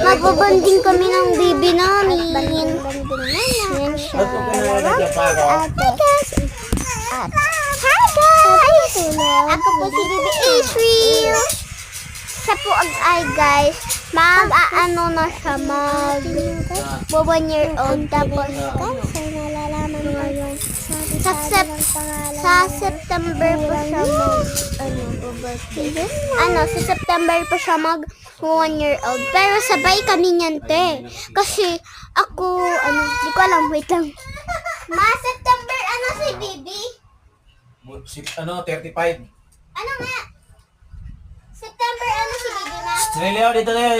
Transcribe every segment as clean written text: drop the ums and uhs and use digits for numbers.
Magbabanding kami ng baby namin. Yan siya. Hi guys! Ako po si Baby April. Siya po ay guys, mag-aano na siya, mag 1 year old. Tapos, sa September po siya sa September po siya mag 1 year old. Pero sabay kami niyan, te. Kasi ako, di ko alam, wait lang. September, si Bibi? 35. Ano nga? September, si Bibi na? Leo, dito na.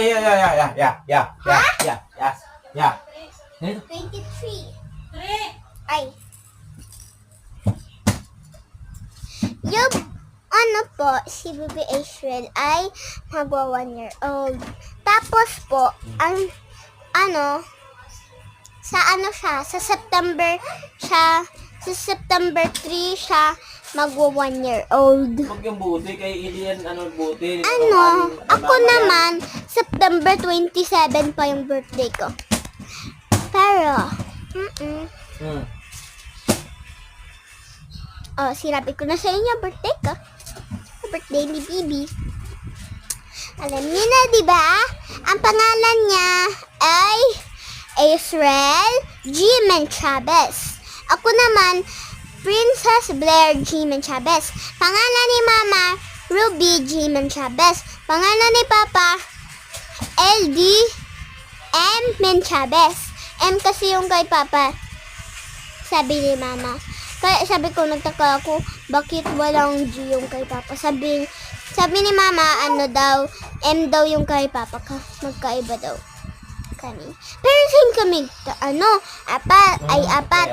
Yeah. 23. Ay. Yung po, si Baby Israel ay magwa 1 year old. Tapos po, sa September siya, sa September 3 siya magwa 1 year old. Huwag yung buti, kay Ilian, buti. Ako naman, September 27 pa yung birthday ko. Pero, sinabi ko na sa inyo, birthday ko. Birthday ni Bibi. Alam niyo na, di ba? Ang pangalan niya ay Israel Jimen Chavez. Ako naman, Princess Blair Jimen Chavez. Pangalan ni Mama, Ruby Jimen Chavez. Pangalan ni Papa, LD M. Men Chavez. M kasi yung kay Papa, sabi ni Mama. Kaya sabi ko, nagtaka ako, bakit walang G yung kay Papa? Sabi ni Mama, M daw yung kay Papa. Magkaiba daw kami. Pero same kami, apat.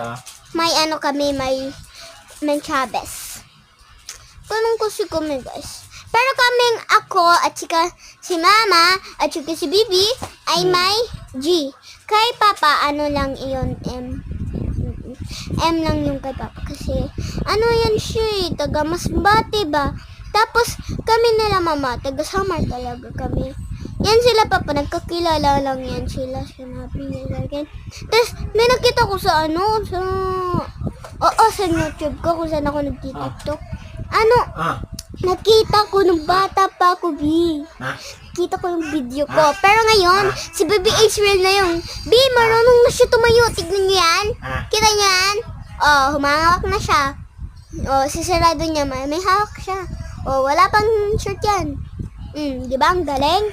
May kami, may Chavez. Tanong ko si kami, guys. Pero kaming ako, at sika si Mama, at sika si Bibi, ay may G. Kay Papa, lang iyon, M lang yung kay Papa kasi yan siya taga Masbate ba. Tapos kami nila Mama taga Samar talaga kami. Yan sila Papa, nagkakilala lang yan sila, sinabi nila ganyan. Tapos may nakita ko sa sa YouTube ko kung saan ako nagtitiktok. Nakita ko nung bata pa ako, Bi. Kita ko yung video ko. Pero ngayon, si Baby Israel na yung, Bi, marunong na siya tumayo. Tignan niyo yan. Kita niyo yan? Humangawak na siya. Sisarado niya. May hawak siya. Wala pang shirt yan. Di ba? Ang galing.